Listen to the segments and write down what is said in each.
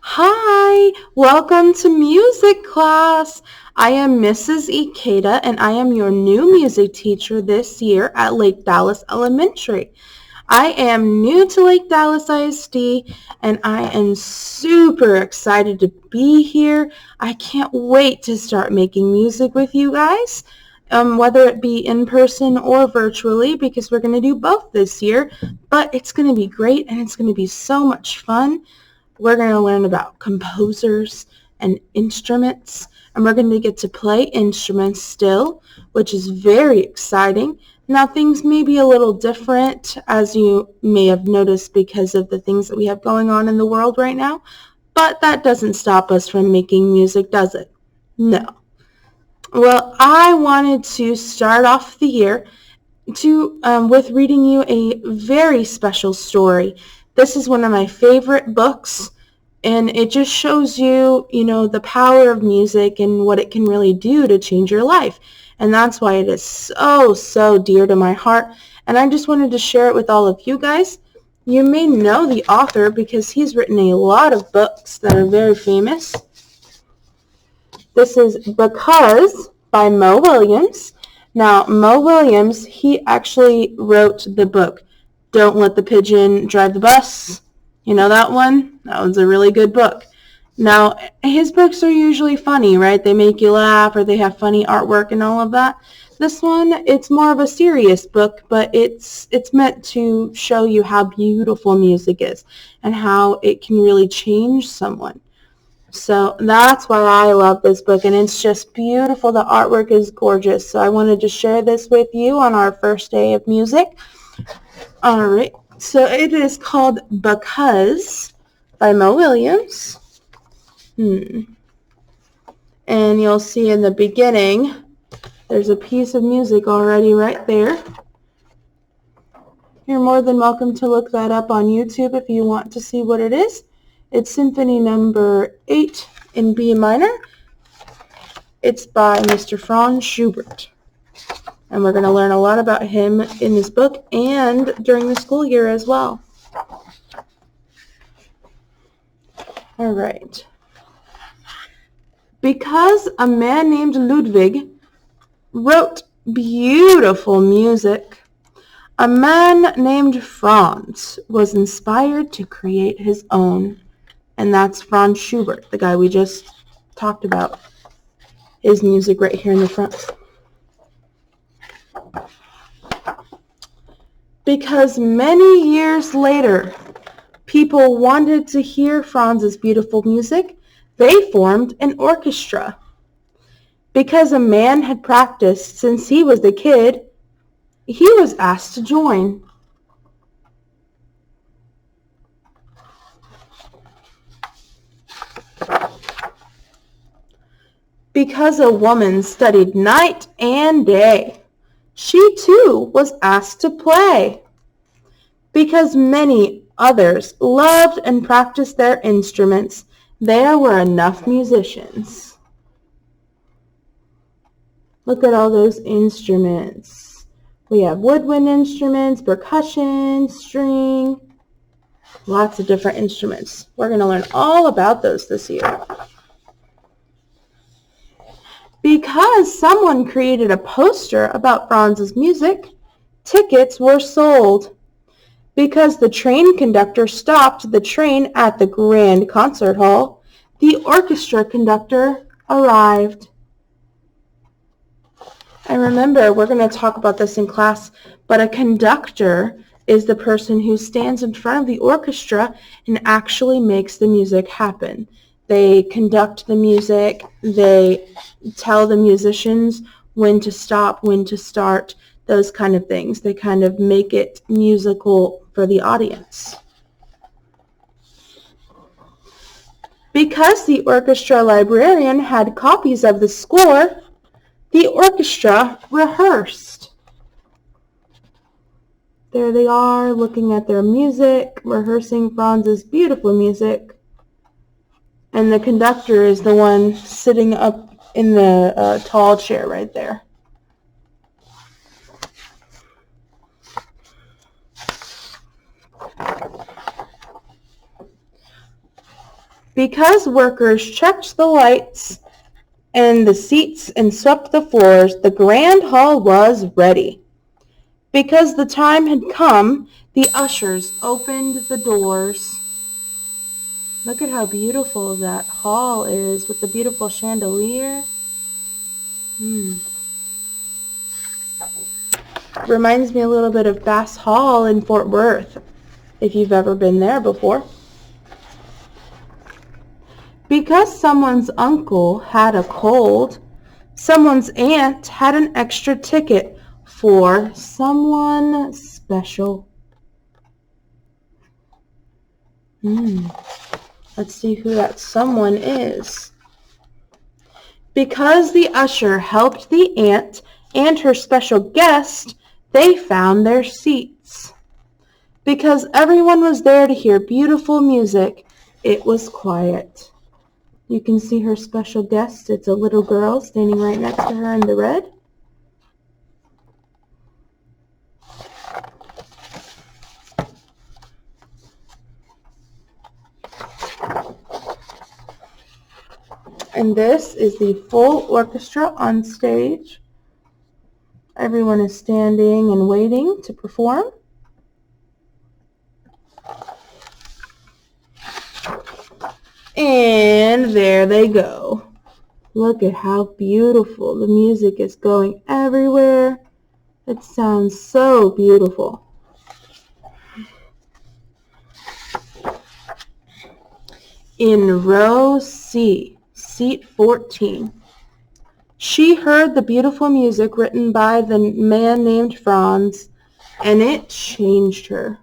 Hi, welcome to music class. I am Mrs. Ikeda and I am your new music teacher this year at Lake Dallas Elementary. I am new to Lake Dallas ISD and I am super excited to be here. I can't wait to start making music with you guys, whether it be in person or virtually, because we're going to do both this year, but it's going to be great and it's going to be so much fun. We're going to learn about composers and instruments, and we're going to get to play instruments still, which is very exciting. Now, things may be a little different, as you may have noticed because of the things that we have going on in the world right now, but that doesn't stop us from making music, does it? No. Well, I wanted to start off the year with reading you a very special story. This is one of my favorite books, and it just shows you, the power of music and what it can really do to change your life. And that's why it is so, so dear to my heart. And I just wanted to share it with all of you guys. You may know the author because he's written a lot of books that are very famous. This is Because by Mo Williams. Now, Mo Williams, he actually wrote the book, Don't Let the Pigeon Drive the Bus. You know that one? That one's a really good book. Now, his books are usually funny, right? They make you laugh or they have funny artwork and all of that. This one, it's more of a serious book, but it's meant to show you how beautiful music is and how it can really change someone. So that's why I love this book, and it's just beautiful. The artwork is gorgeous. So I wanted to share this with you on our first day of music. All right. So it is called Because by Mo Williams. And you'll see in the beginning, there's a piece of music already right there. You're more than welcome to look that up on YouTube if you want to see what it is. It's Symphony number 8 in B minor. It's by Mr. Franz Schubert. And we're going to learn a lot about him in this book and during the school year as well. All right. Because a man named Ludwig wrote beautiful music, a man named Franz was inspired to create his own. And that's Franz Schubert, the guy we just talked about. His music right here in the front. Because many years later, people wanted to hear Franz's beautiful music, they formed an orchestra. Because a man had practiced since he was a kid, he was asked to join. Because a woman studied night and day, she too was asked to play. Because many others loved and practiced their instruments, there were enough musicians. Look at all those instruments. We have woodwind instruments, percussion, string, lots of different instruments. We're going to learn all about those this year. Because someone created a poster about Franz's music, tickets were sold. Because the train conductor stopped the train at the Grand Concert Hall, the orchestra conductor arrived. And remember, we're going to talk about this in class, but a conductor is the person who stands in front of the orchestra and actually makes the music happen. They conduct the music, they tell the musicians when to stop, when to start, those kind of things. They kind of make it musical for the audience. Because the orchestra librarian had copies of the score, the orchestra rehearsed. There they are, looking at their music, rehearsing Franz's beautiful music. And the conductor is the one sitting up in the tall chair right there. Because workers checked the lights and the seats and swept the floors, the grand hall was ready. Because the time had come, the ushers opened the doors. Look at how beautiful that hall is with the beautiful chandelier. Reminds me a little bit of Bass Hall in Fort Worth, if you've ever been there before. Because someone's uncle had a cold, someone's aunt had an extra ticket for someone special. Let's see who that someone is. Because the usher helped the aunt and her special guest, they found their seats. Because everyone was there to hear beautiful music, it was quiet. You can see her special guest. It's a little girl standing right next to her in the red. And this is the full orchestra on stage. Everyone is standing and waiting to perform. And there they go. Look at how beautiful. The music is going everywhere. It sounds so beautiful. In row C, seat 14. She heard the beautiful music written by the man named Franz, and it changed her.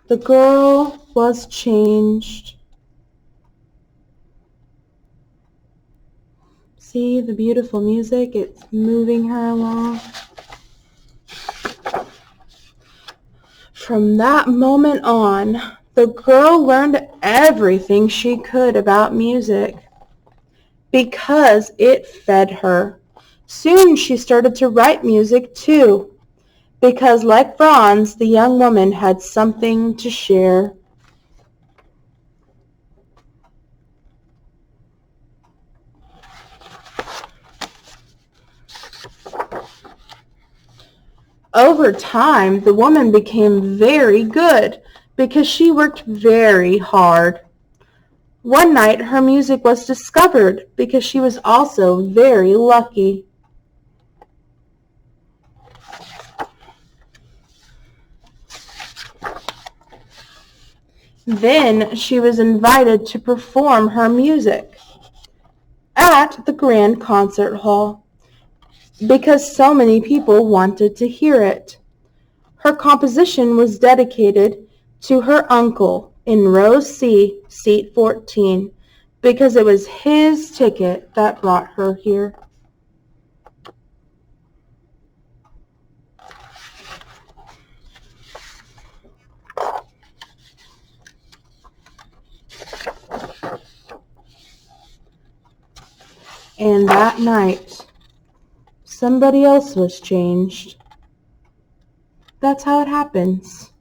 The girl was changed. See the beautiful music? It's moving her along. From that moment on, the girl learned everything she could about music because it fed her. Soon she started to write music too, because like Franz, the young woman had something to share. Over time, the woman became very good because she worked very hard. One night, her music was discovered because she was also very lucky. Then she was invited to perform her music at the Grand Concert Hall because so many people wanted to hear it. Her composition was dedicated to her uncle in row C, seat 14, because it was his ticket that brought her here. And that night, somebody else was changed. That's how it happens.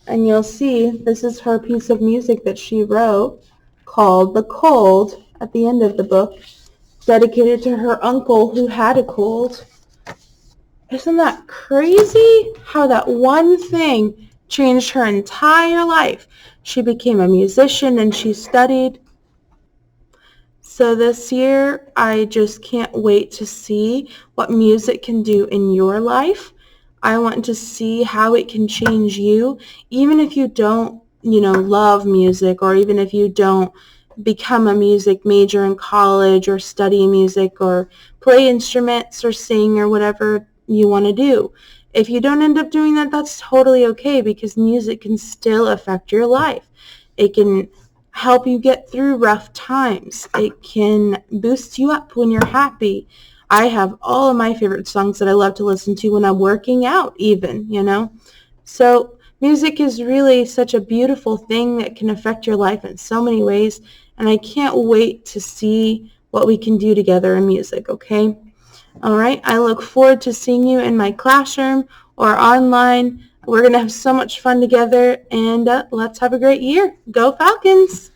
And you'll see this is her piece of music that she wrote called The Cold at the end of the book, dedicated to her uncle who had a cold. Isn't that crazy how that one thing changed her entire life? She became a musician and she studied. So this year, I just can't wait to see what music can do in your life. I want to see how it can change you, even if you don't, love music, or even if you don't become a music major in college or study music or play instruments or sing or whatever you want to do. If you don't end up doing that, that's totally okay, because music can still affect your life. It can help you get through rough times. It can boost you up when you're happy. I have all of my favorite songs that I love to listen to when I'm working out even, So music is really such a beautiful thing that can affect your life in so many ways. and I can't wait to see what we can do together in music, okay? All right, I look forward to seeing you in my classroom or online. We're going to have so much fun together, and let's have a great year. Go Falcons!